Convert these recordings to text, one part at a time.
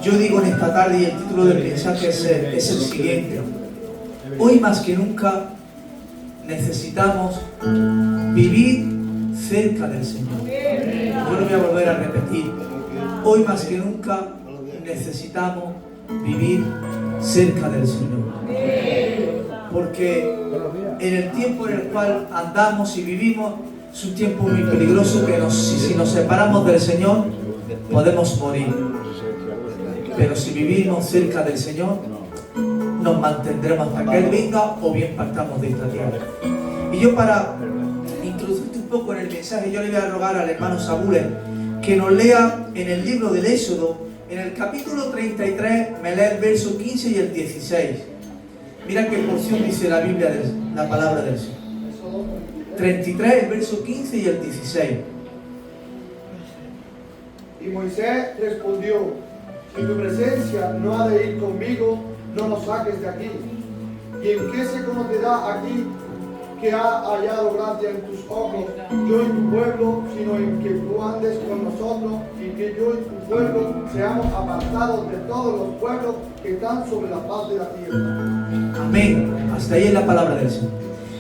yo digo en esta tarde, y el título del mensaje es el siguiente: hoy más que nunca necesitamos vivir cerca del Señor. Yo lo voy a volver a repetir: hoy más que nunca necesitamos vivir cerca del Señor. Porque en el tiempo en el cual andamos y vivimos es un tiempo muy peligroso que si nos separamos del Señor podemos morir. Pero si vivimos cerca del Señor nos mantendremos hasta que Él venga o bien partamos de esta tierra. Y yo, para introducirte un poco en el mensaje, yo le voy a rogar al hermano Saúl que nos lea en el libro del Éxodo, en el capítulo 33, me lee el verso 15 y el 16. Mira qué porción dice la Biblia, la palabra del Señor. 33, el verso 15 y el 16. Y Moisés respondió: si tu presencia no ha de ir conmigo, no nos saques de aquí. ¿Y en qué se conocerá aquí que ha hallado gracia en tus ojos, yo y tu pueblo, sino en que tú andes con nosotros y que yo y tu pueblo seamos apartados de todos los pueblos que están sobre la faz de la tierra? Amén. Hasta ahí es la palabra del Señor.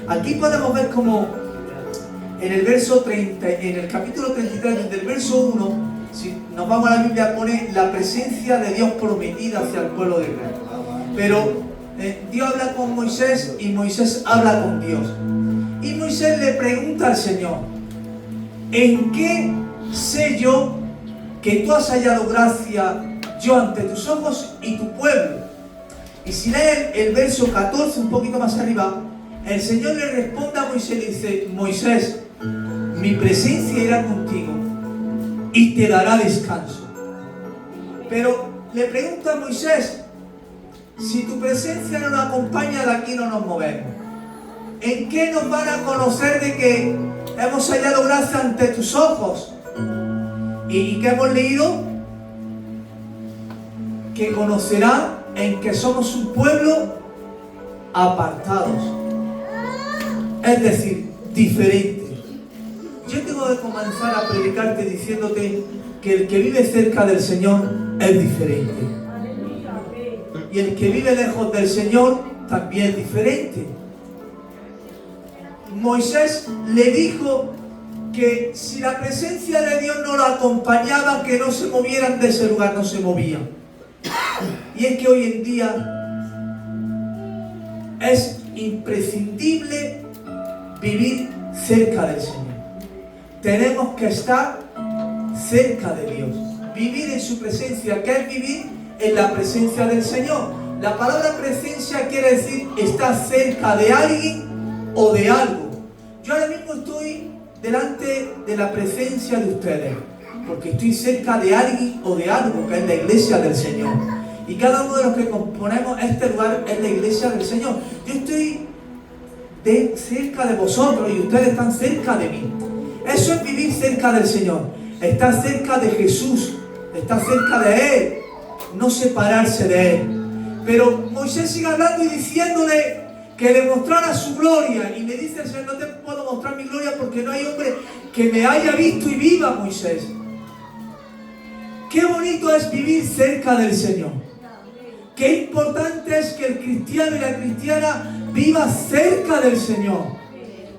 Aquí podemos ver como en el verso 30, en el capítulo 33, desde el verso 1, si nos vamos a la Biblia, pone la presencia de Dios prometida hacia el pueblo de Israel. Pero Dios habla con Moisés y Moisés habla con Dios. Y Moisés le pregunta al Señor: ¿en qué sé yo que tú has hallado gracia yo ante tus ojos y tu pueblo? Y si lee el verso 14, un poquito más arriba, el Señor le responde a Moisés y le dice: Moisés, mi presencia irá contigo y te dará descanso. Pero le pregunta a Moisés: si tu presencia no nos acompaña, de aquí no nos movemos. ¿En qué nos van a conocer de que hemos hallado gracia ante tus ojos? ¿Y qué hemos leído? Que conocerán en que somos un pueblo apartados, es decir, diferente. Yo tengo que comenzar a predicarte diciéndote que el que vive cerca del Señor es diferente, y el que vive lejos del Señor también es diferente. Moisés le dijo que si la presencia de Dios no lo acompañaba, que no se movieran de ese lugar, no se movían. Y es que hoy en día es imprescindible vivir cerca del Señor. Tenemos que estar cerca de Dios, vivir en su presencia, que es vivir en la presencia del Señor. La palabra presencia quiere decir estar cerca de alguien o de algo. Yo ahora mismo estoy delante de la presencia de ustedes, porque estoy cerca de alguien o de algo, que es la iglesia del Señor. Y cada uno de los que componemos este lugar es la iglesia del Señor. Yo estoy cerca de vosotros y ustedes están cerca de mí. Eso es vivir cerca del Señor, estar cerca de Jesús, estar cerca de Él, no separarse de Él. Pero Moisés sigue hablando y diciéndole que le mostrara su gloria, y le dice al Señor: no te puedo mostrar mi gloria porque no hay hombre que me haya visto y viva, Moisés. Qué bonito es vivir cerca del Señor. Qué importante es que el cristiano y la cristiana viva cerca del Señor.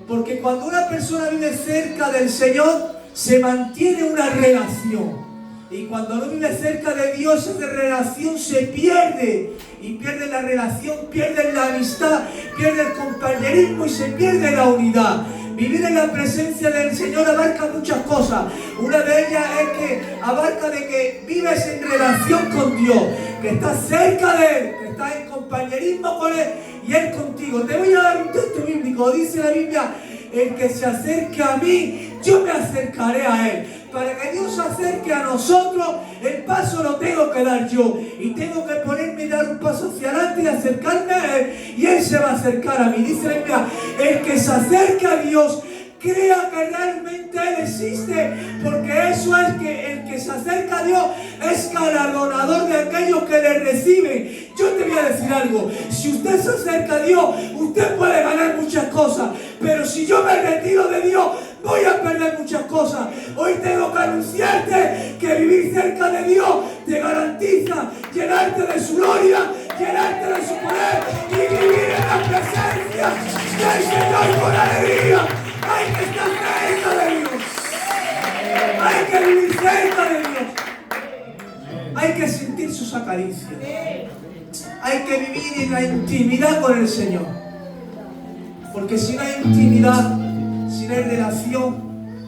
Porque cuando una persona vive cerca del Señor, se mantiene una relación. Y cuando no vive cerca de Dios, esa relación se pierde. Y pierde la relación, pierde la amistad, pierde el compañerismo y se pierde la unidad. Vivir en la presencia del Señor abarca muchas cosas. Una de ellas es que abarca de que vives en relación con Dios, que estás cerca de Él, que estás en compañerismo con Él y Él contigo. Te voy a dar un texto bíblico. Dice la Biblia: el que se acerque a mí, yo me acercaré a Él. Para que Dios se acerque a nosotros, el paso lo tengo que dar yo. Y tengo que ponerme y dar un paso hacia adelante y acercarme a Él. Y Él se va a acercar a mí. Dice la Biblia: el que se acerque a Dios, crea que realmente Él existe. Porque eso es que el que se acerca a Dios es galardonador de aquellos que le reciben. Yo te voy a decir algo: si usted se acerca a Dios, usted puede ganar muchas cosas. Pero si yo me retiro de Dios, voy a perder muchas cosas. Hoy tengo que anunciarte que vivir cerca de Dios te garantiza llenarte de su gloria, llenarte de su poder y vivir en la presencia del Señor con alegría. Hay que estar cerca de Dios. Hay que vivir cerca de Dios. Hay que sentir sus acaricias. Hay que vivir en la intimidad con el Señor. Porque si no hay intimidad, si no hay relación,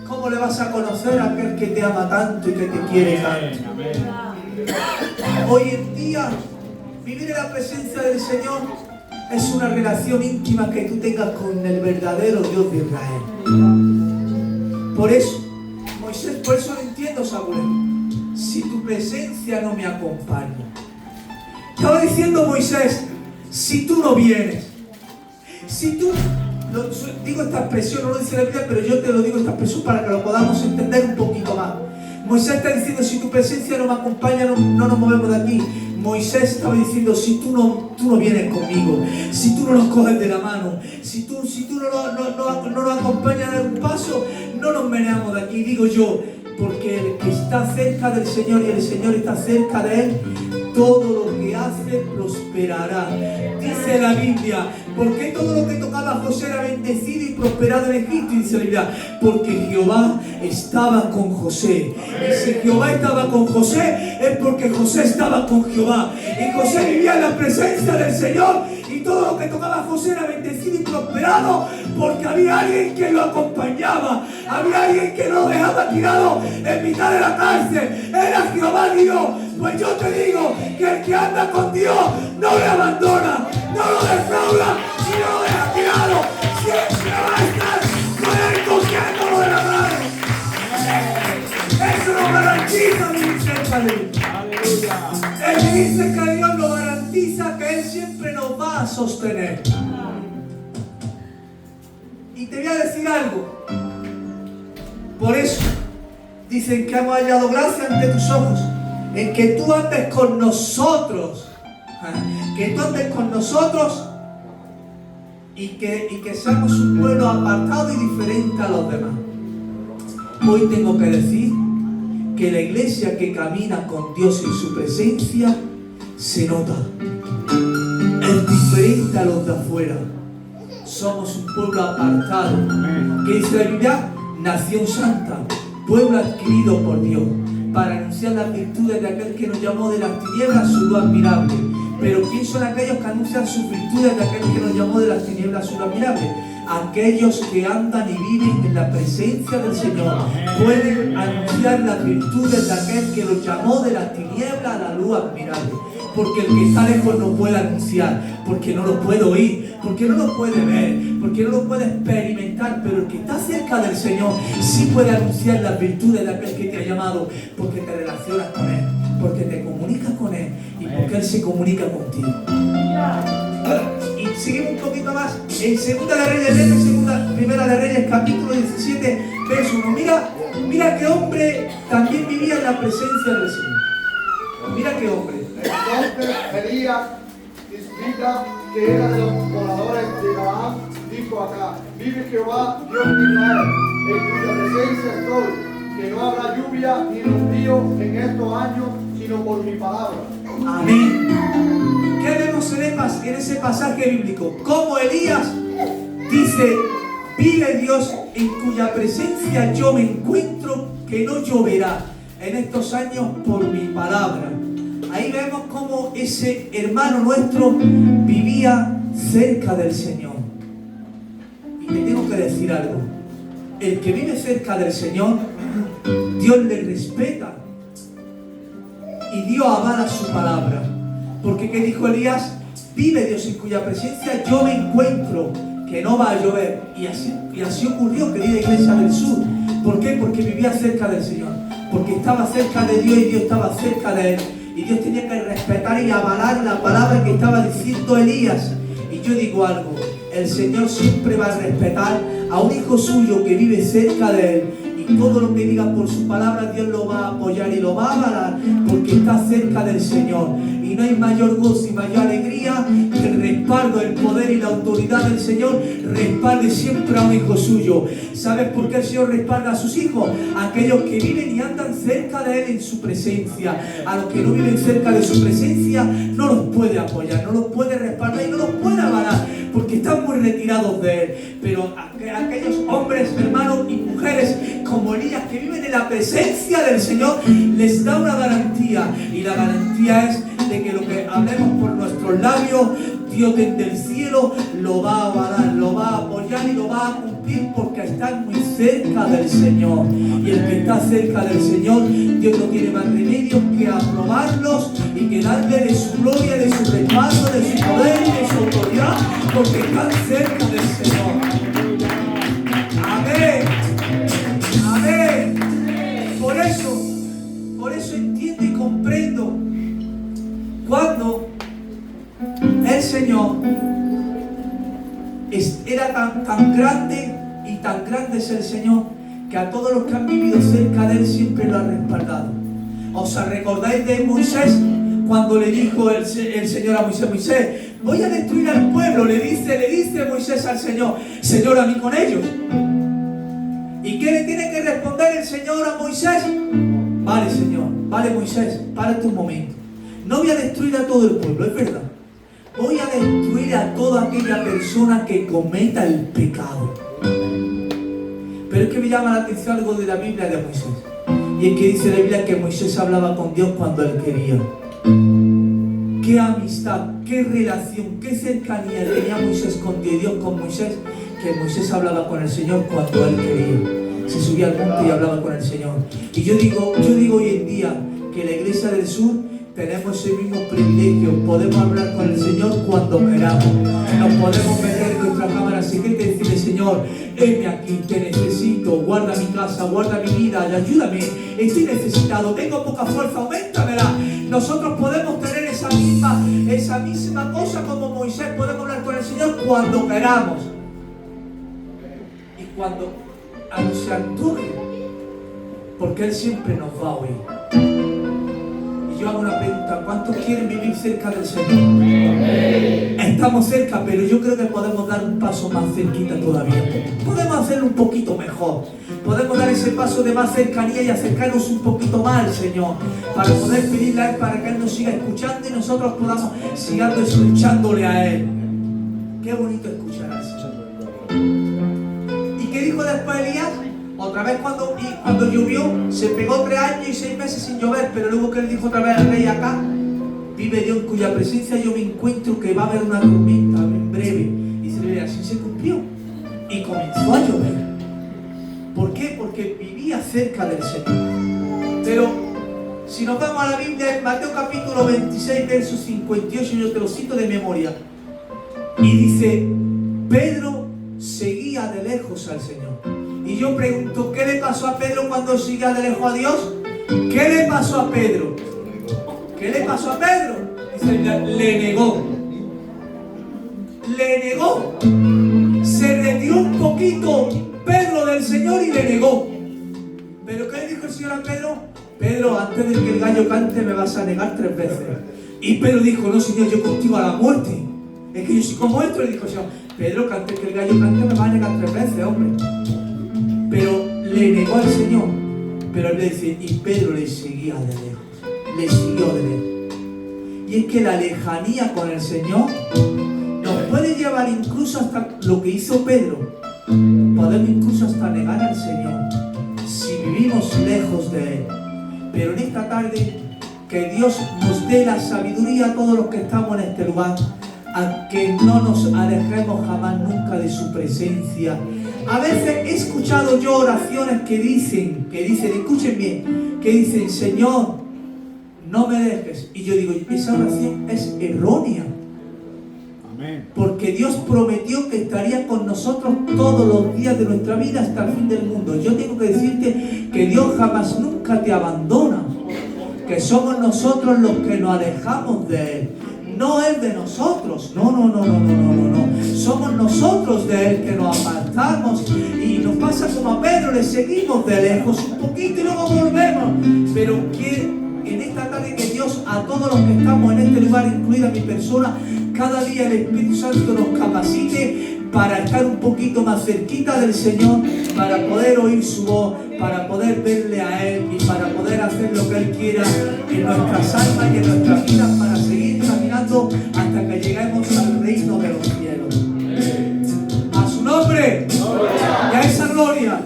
¿cómo le vas a conocer a aquel que te ama tanto y que te quiere tanto? Hoy en día, vivir en la presencia del Señor es una relación íntima que tú tengas con el verdadero Dios de Israel. Por eso, Moisés, por eso lo entiendo, Samuel. Si tu presencia no me acompaña. Estaba diciendo Moisés, si tú no vienes, si tú, digo esta expresión, no lo dice la Biblia, pero yo te lo digo esta expresión para que lo podamos entender un poquito más. Moisés está diciendo, si tu presencia no me acompaña, no nos movemos de aquí. Moisés estaba diciendo, si tú no vienes conmigo, si tú no nos coges de la mano, si tú no nos acompañas a dar un paso, no nos meneamos de aquí. Digo yo, porque el que está cerca del Señor y el Señor está cerca de él, todo lo que hace prosperará. Dice la Biblia, porque todo lo que tocaba a José era bendecido y prosperado en Egipto. Y dice la Biblia, porque Jehová estaba con José. Y si Jehová estaba con José, es porque José estaba con Jehová. Y José vivía en la presencia del Señor. Y todo lo que tocaba a José era bendecido y prosperado, porque había alguien que lo acompañaba. Había alguien que no lo dejaba tirado en mitad de la cárcel. Era Jehová Dios. Pues yo te digo que el que anda con Dios no le abandona, no lo defrauda y no lo deja tirado. Siempre va a estar con él cogiéndolo de la mano. Eso nos garantiza vivir cerca de Dios. El vivir cerca de Dios nos garantiza que Él siempre nos va a sostener. Y te voy a decir algo. Por eso dicen que hemos hallado gracia ante tus ojos, en que tú andes con nosotros, que tú andes con nosotros y que seamos un pueblo apartado y diferente a los demás. Hoy tengo que decir que la iglesia que camina con Dios en su presencia se nota, es diferente a los de afuera. Somos un pueblo apartado, que dice la Biblia, nación santa, pueblo adquirido por Dios, para anunciar las virtudes de aquel que nos llamó de las tinieblas a su luz admirable. Pero ¿quién son aquellos que anuncian sus virtudes de aquel que nos llamó de las tinieblas a su luz admirable? Aquellos que andan y viven en la presencia del Señor pueden anunciar las virtudes de aquel que los llamó de las tinieblas a la luz admirable. Porque el que está lejos no puede anunciar, porque no lo puede oír, porque no lo puede ver, porque no lo puede experimentar. Pero el que está cerca del Señor sí puede anunciar las virtudes de aquel que te ha llamado, porque te relacionas con Él, porque te comunicas con Él y porque Él se comunica contigo. Y seguimos un poquito más en Segunda de Reyes, Primera de Reyes, capítulo 17, verso 1. Mira qué hombre también vivía en la presencia del Señor. Mira qué hombre. Entonces Elías, Tisbita, que era de los moradores de Gabaón, dijo acá, vive Jehová, Dios de Israel, en cuya presencia estoy, que no habrá lluvia ni rocío en estos años, sino por mi palabra. Amén. ¿Qué vemos en ese pasaje bíblico? Como Elías dice, vive Dios en cuya presencia yo me encuentro, que no lloverá en estos años por mi palabra. Ahí vemos cómo ese hermano nuestro vivía cerca del Señor. Y te tengo que decir algo. El que vive cerca del Señor, Dios le respeta. Y Dios avala su palabra. Porque ¿qué dijo Elías? Vive Dios en cuya presencia yo me encuentro, que no va a llover. Y así ocurrió, querida iglesia del sur. ¿Por qué? Porque vivía cerca del Señor. Porque estaba cerca de Dios y Dios estaba cerca de él. Y Dios tenía que respetar y avalar la palabra que estaba diciendo Elías. Y yo digo algo, el Señor siempre va a respetar a un hijo suyo que vive cerca de él y todo lo que diga por su palabra, Dios lo va a apoyar y lo va a avalar, porque está cerca del Señor. Y no hay mayor gozo y mayor alegría que el respaldo, el poder y la autoridad del Señor respalde siempre a un hijo suyo. ¿Sabes por qué el Señor respalda a sus hijos? Aquellos que viven y andan cerca de Él en su presencia. A los que no viven cerca de su presencia no los puede apoyar, no los puede respaldar y no los puede avalar, porque están muy retirados de Él. Pero aquellos hombres, hermanos y mujeres como Elías que viven en la presencia del Señor, les da una garantía, y la garantía es de que lo que hablemos por nuestros labios, Dios desde el cielo lo va a avalar, lo va a apoyar y lo va a cumplir, porque están muy cerca del Señor. Y el que está cerca del Señor, Dios no tiene más remedio que aprobarlos y que darle de su gloria, de su respaldo, de su poder y de su autoridad, porque están cerca del Señor. Amén. Amén. Por eso entiendo y comprendo cuando el Señor era tan grande, y tan grande es el Señor, que a todos los que han vivido cerca de Él siempre lo ha respaldado. ¿Os recordáis de Moisés? Cuando le dijo el Señor a Moisés: Moisés, voy a destruir al pueblo. Le dice Moisés al Señor: Señor, a mí con ellos. ¿Y qué le tiene que responder el Señor a Moisés? Vale, Señor, vale, Moisés, párate un momento. No voy a destruir a todo el pueblo, es verdad. Voy a destruir a toda aquella persona que cometa el pecado. Pero es que me llama la atención algo de la Biblia de Moisés. Y es que dice la Biblia que Moisés hablaba con Dios cuando él quería. Qué amistad, qué relación, qué cercanía tenía Moisés con Dios, Dios con Moisés, que Moisés hablaba con el Señor cuando él quería. Se subía al monte y hablaba con el Señor. Y yo digo hoy en día que la Iglesia del Sur tenemos ese mismo privilegio. Podemos hablar con el Señor cuando queramos. Nos podemos meter en nuestra cámara secreta y decirle: Señor, heme aquí, te necesito, guarda mi casa, guarda mi vida, y ayúdame, estoy necesitado, tengo poca fuerza, aumentamela. Nosotros podemos tener esa misma cosa como Moisés. Podemos hablar con el Señor cuando queramos y cuando se antoje, porque Él siempre nos va a oír. Yo hago una pregunta: ¿cuántos quieren vivir cerca del Señor? Estamos cerca, pero yo creo que podemos dar un paso más cerquita todavía. Podemos hacerlo un poquito mejor. Podemos dar ese paso de más cercanía y acercarnos un poquito más al Señor, para poder pedirle a Él para que Él nos siga escuchando y nosotros podamos seguir escuchándole a Él. Qué bonito escuchar al Señor. ¿Y qué dijo después Elías? Otra vez cuando llovió, se pegó 3 años y 6 meses sin llover, pero luego que le dijo otra vez al rey: acá vive Dios en cuya presencia yo me encuentro, que va a haber una tormenta en breve. Y se le ve, así se cumplió. Y comenzó a llover. ¿Por qué? Porque vivía cerca del Señor. Pero si nos vamos a la Biblia, en Mateo capítulo 26, verso 58, yo te lo cito de memoria. Y dice: Pedro seguía de lejos al Señor. Y yo pregunto: ¿qué le pasó a Pedro cuando seguía de lejos a Dios? ¿Qué le pasó a Pedro? ¿Qué le pasó a Pedro? Dice: le negó. Le negó. Se retiró un poquito Pedro del Señor y le negó. ¿Pero qué le dijo el Señor a Pedro? Pedro, antes de que el gallo cante me vas a negar 3 veces. Y Pedro dijo: no, Señor, yo contigo a la muerte. Es que yo soy como esto. Le dijo el Señor: Pedro, que antes que el gallo cante me vas a negar 3 veces, hombre. Pero le negó al Señor. Pero él le dice: y Pedro le seguía de lejos. Le siguió de lejos. Y es que la lejanía con el Señor nos puede llevar incluso hasta lo que hizo Pedro. Podemos incluso hasta negar al Señor si vivimos lejos de Él. Pero en esta tarde, que Dios nos dé la sabiduría a todos los que estamos en este lugar, a que no nos alejemos jamás nunca de su presencia. A veces he escuchado yo oraciones que dicen, escuchen bien, que dicen: Señor, no me dejes. Y yo digo: esa oración es errónea. Amén. Porque Dios prometió que estaría con nosotros todos los días de nuestra vida hasta el fin del mundo. Yo tengo que decirte que Dios jamás nunca te abandona, que somos nosotros los que nos alejamos de Él. no Él de nosotros. No. Somos nosotros de Él que nos apartamos y nos pasa como a Pedro, le seguimos de lejos un poquito y luego volvemos. Pero que en esta tarde que Dios a todos los que estamos en este lugar, incluida mi persona, cada día el Espíritu Santo nos capacite para estar un poquito más cerquita del Señor, para poder oír su voz, para poder verle a Él y para poder hacer lo que Él quiera en nuestras almas y en nuestras vidas, para seguir caminando hasta que lleguemos al reino de los cielos. A su nombre y a esa gloria.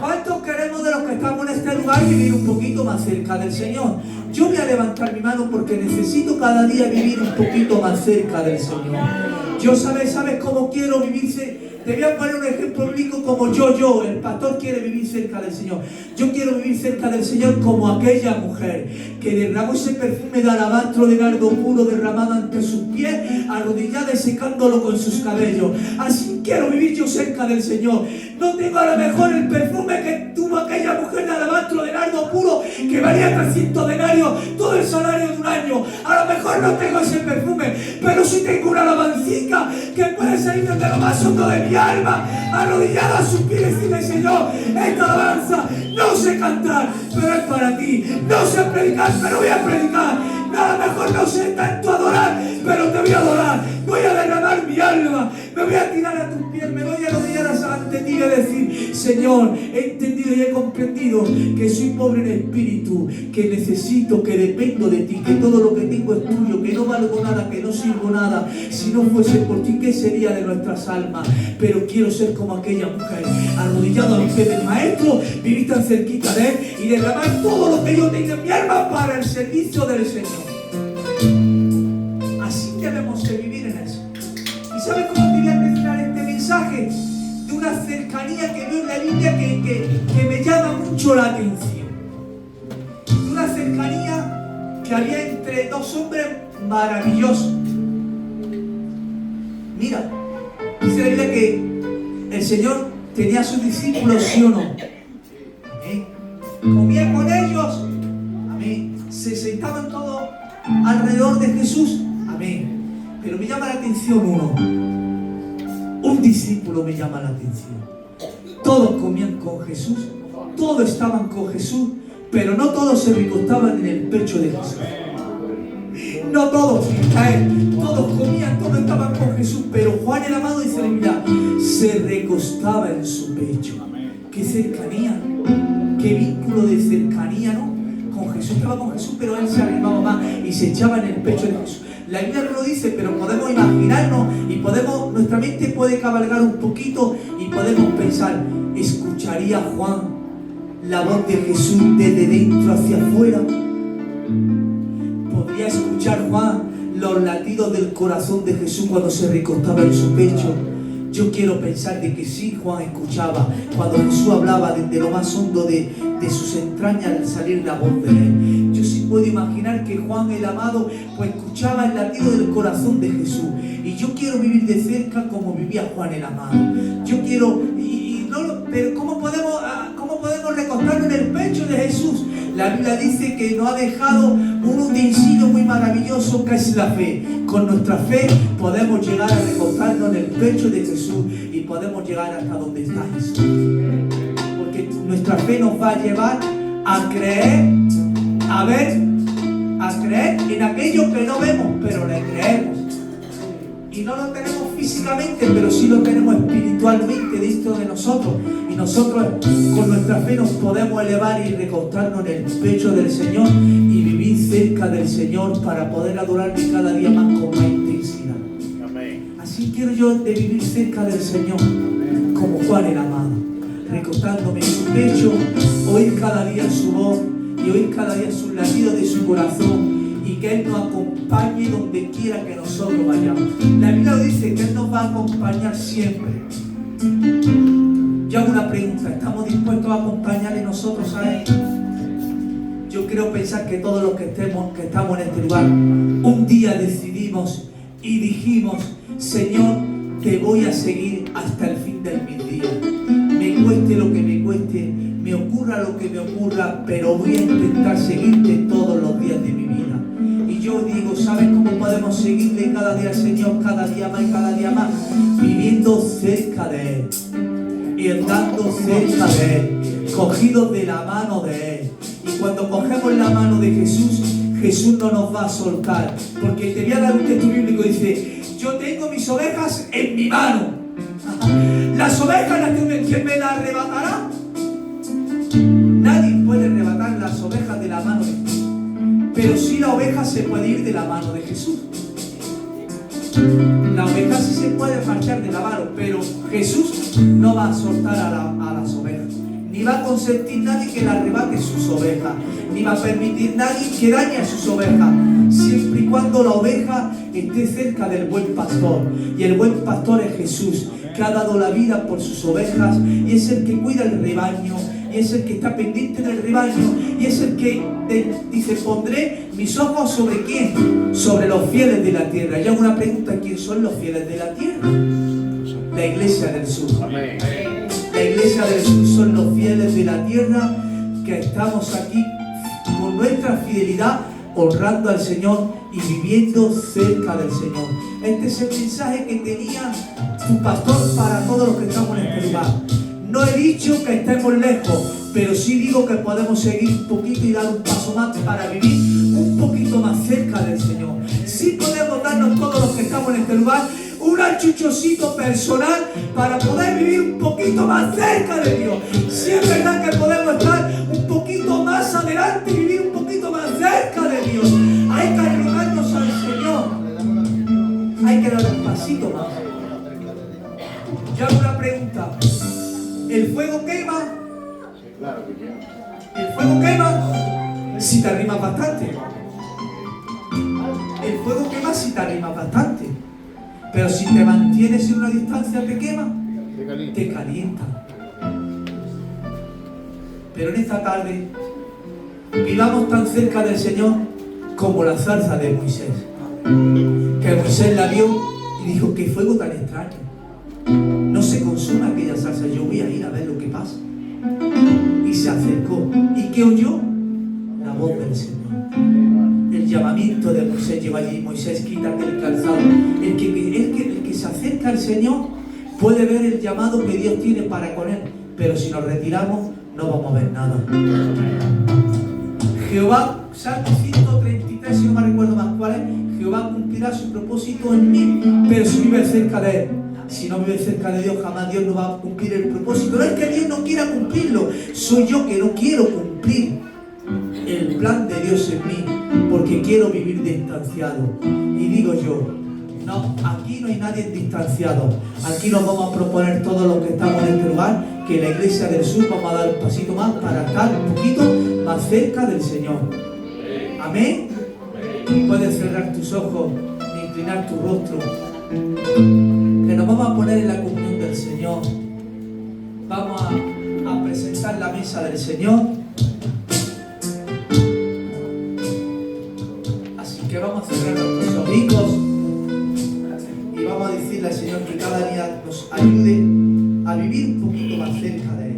¿Cuántos queremos de los que estamos en este lugar vivir un poquito más cerca del Señor? Yo voy a levantar mi mano porque necesito cada día vivir un poquito más cerca del Señor. Yo ¿sabes cómo quiero vivirse? Te voy a poner un ejemplo bíblico como yo, el pastor quiere vivir cerca del Señor. Yo quiero vivir cerca del Señor como aquella mujer que derramó ese perfume de alabastro de nardo puro derramado ante sus pies, arrodillada y secándolo con sus cabellos. Así quiero vivir yo cerca del Señor. No tengo a lo mejor el perfume que tuvo aquella mujer de alabastro de nardo puro que valía 300 denarios, todo el salario de un año. A lo mejor no tengo ese perfume, pero sí tengo una alabancita que puede salir desde lo más hondo de mi alma, arrodillada a sus pies y decirle: Señor, esta alabanza no sé cantar, pero es para ti. No sé predicar, pero voy a predicar. A lo mejor no sé tanto adorar, pero te voy a adorar. Voy a derramar mi alma, me voy a tirar a tus pies, me voy a arrodillar ante ti y a decir: Señor, he entendido y he comprendido que soy pobre en espíritu, que necesito, que dependo de ti, que todo lo que tengo es tuyo, que no valgo nada, que no sirvo nada. Si no fuese por ti, ¿qué sería de nuestras almas? Pero quiero ser como aquella mujer, arrodillado a los pies del Maestro, vivir tan cerquita de Él y derramar todo lo que yo tengo en mi alma para el servicio del Señor. Así debemos de vivir en eso. ¿Y sabes cómo te voy a terminar este mensaje? De una cercanía que veo en la Biblia que me llama mucho la atención. De una cercanía que había entre dos hombres maravillosos. Mira, dice la Biblia que el Señor tenía a sus discípulos, ¿sí o no? Amén. Comía con ellos. Amén. Se sentaban todos alrededor de Jesús. Amén. Pero me llama la atención uno. Un discípulo me llama la atención. Todos comían con Jesús, todos estaban con Jesús, pero no todos se recostaban en el pecho de Jesús. No todos, todos comían, todos estaban con Jesús, pero Juan el amado, dice la Biblia, se recostaba en su pecho. Qué cercanía, qué vínculo de cercanía, ¿no? Con Jesús, estaba con Jesús, pero él se arrimaba más y se echaba en el pecho de Jesús. La Biblia no lo dice, pero podemos imaginarnos y nuestra mente puede cabalgar un poquito y podemos pensar: ¿escucharía Juan la voz de Jesús desde dentro hacia afuera? ¿Podría escuchar Juan los latidos del corazón de Jesús cuando se recostaba en su pecho? Yo quiero pensar de que sí, Juan escuchaba cuando Jesús hablaba desde lo más hondo de sus entrañas al salir la voz de él. Yo sí puedo imaginar que Juan el amado pues escuchaba el latido del corazón de Jesús. Y yo quiero vivir de cerca como vivía Juan el amado. Yo quiero, pero ¿cómo podemos recostarnos en el pecho de Jesús? La Biblia dice que nos ha dejado un utensilio muy maravilloso que es la fe. Con nuestra fe podemos llegar a recostarnos en el pecho de Jesús y podemos llegar hasta donde está Jesús. Porque nuestra fe nos va a llevar a creer, a creer en aquello que no vemos, pero le creemos. Y no lo tenemos físicamente, pero sí lo tenemos espiritualmente dentro de nosotros. Y nosotros con nuestra fe nos podemos elevar y recostarnos en el pecho del Señor y vivir cerca del Señor para poder adorarle cada día más con más intensidad. Amén. Así quiero yo de vivir cerca del Señor, como Juan el amado, recostándome en su pecho, oír cada día su voz y oír cada día sus latidos de su corazón. Y que Él nos acompañe donde quiera que nosotros vayamos. La Biblia dice que Él nos va a acompañar siempre. Yo hago una pregunta: ¿estamos dispuestos a acompañarle nosotros a Él? Yo quiero pensar que todos los que estamos en este lugar, un día decidimos y dijimos: Señor, te voy a seguir hasta el fin de mis días. Me cueste lo que me cueste, me ocurra lo que me ocurra, pero voy a intentar seguirte todos los días de mi vida. Y yo digo, ¿sabes cómo podemos seguirle cada día al Señor, cada día más y cada día más? Viviendo cerca de Él y andando cerca de Él, cogidos de la mano de Él. Y cuando cogemos la mano de Jesús, Jesús no nos va a soltar. Porque te voy a dar un texto bíblico, dice, yo tengo mis ovejas en mi mano. Las ovejas, ¿quién me las arrebatará? Nadie puede arrebatar las ovejas de la mano de Jesús. Pero sí la oveja se puede ir de la mano de Jesús. La oveja sí se puede marchar de la mano, pero Jesús no va a soltar a las ovejas. Ni va a consentir nadie que le arrebate sus ovejas. Ni va a permitir nadie que dañe a sus ovejas. Siempre y cuando la oveja esté cerca del buen pastor. Y el buen pastor es Jesús, que ha dado la vida por sus ovejas. Y es el que cuida el rebaño. Y es el que está pendiente del rebaño. Y es el que dice, pondré mis ojos sobre ¿quién? Sobre los fieles de la tierra. Y hago una pregunta, ¿quién son los fieles de la tierra? La iglesia del sur. Amén. La iglesia del sur son los fieles de la tierra que estamos aquí con nuestra fidelidad honrando al Señor y viviendo cerca del Señor. Este es el mensaje que tenía tu pastor para todos los que estamos en este lugar. No he dicho que estemos lejos, pero sí digo que podemos seguir un poquito y dar un paso más para vivir un poquito más cerca del Señor. Sí podemos darnos todos los que estamos en este lugar un achuchocito personal para poder vivir un poquito más cerca de Dios. Sí es verdad que podemos estar un poquito más adelante y vivir un poquito más cerca de Dios. Hay que arrimarnos al Señor. Hay que dar un pasito más. Yo hago una pregunta. ¿El fuego quema? Claro que quema. ¿El fuego quema? Si te arrimas bastante. El fuego quema si te arrimas bastante. Pero si te mantienes en una distancia, ¿te quema? Te calienta. Pero en esta tarde, vivamos tan cerca del Señor como la zarza de Moisés. Que Moisés la vio y dijo, qué fuego tan extraño. No se consume aquella zarza, yo voy a ir a ver lo que pasa. Y se acercó. ¿Y qué oyó? La voz del Señor. El llamamiento de Moisés llegó allí. Moisés, quítate el calzado. El que se acerca al Señor puede ver el llamado que Dios tiene para con él. Pero si nos retiramos, no vamos a ver nada. Jehová, Salmo 133, si no me recuerdo más cuál es, Jehová cumplirá su propósito en mí, pero si vive cerca de él. Si no vive cerca de Dios, jamás Dios no va a cumplir el propósito. No es que Dios no quiera cumplirlo, soy yo que no quiero cumplir el plan de Dios en mí, porque quiero vivir distanciado. Y digo yo, no, aquí no hay nadie distanciado. Aquí nos vamos a proponer todos los que estamos en este lugar, que la iglesia del sur vamos a dar un pasito más para estar un poquito más cerca del Señor. Amén. Puedes cerrar tus ojos e inclinar tu rostro. Que nos vamos a poner en la comunión del Señor. Vamos a presentar la mesa del Señor. Así que vamos a cerrar nuestros ojitos y vamos a decirle al Señor que cada día nos ayude a vivir un poquito más cerca de Él.